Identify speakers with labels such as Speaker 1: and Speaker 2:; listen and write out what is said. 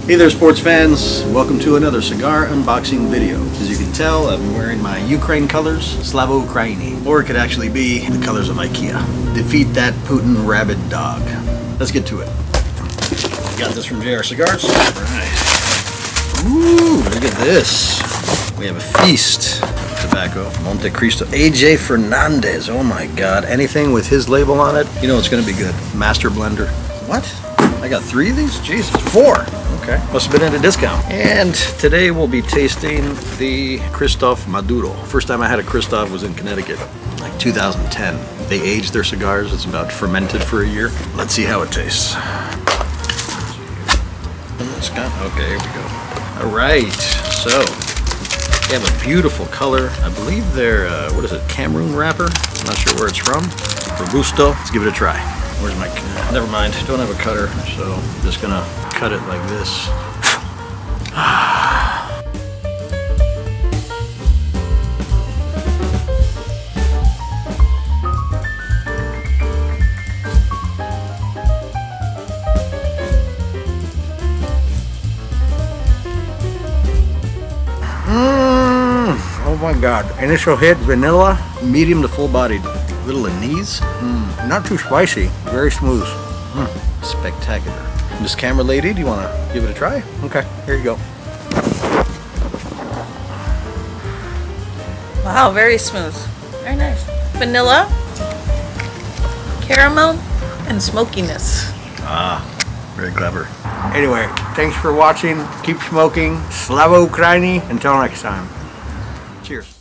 Speaker 1: Hey there, sports fans. Welcome to another cigar unboxing video. As you can tell, I'm wearing my Ukraine colors, Slavo Ukraini. Or it could actually be the colors of IKEA. Defeat that Putin rabid dog. Let's get to it. Got this from JR Cigars. All right. Ooh, look at this. We have a feast. Tobacco, Monte Cristo, AJ Fernandez. Oh my God, anything with his label on it, you know it's gonna be good. Master blender. What? I got 3 of these? Jesus, 4. Okay, must have been at a discount. And today we'll be tasting the Kristoff Maduro. First time I had a Kristoff was in Connecticut, like 2010. They aged their cigars. It's about fermented for a year. Let's see how it tastes. Okay, here we go. All right, so they have a beautiful color. I believe they're, what is it, Cameroon wrapper? I'm not sure where it's from. Robusto. Let's give it a try. Where's my, never mind, don't have a cutter, so I'm just gonna cut it like this. Oh my God, initial hit, vanilla, medium to full bodied. Little anise, not too spicy, very smooth. Spectacular. This camera lady, do you want to give it a try? Okay, here you go.
Speaker 2: Wow, very smooth. Very nice. Vanilla, caramel, and smokiness.
Speaker 1: Ah, very clever. Anyway, thanks for watching. Keep smoking. Slavo Ukraini. Until next time. Cheers.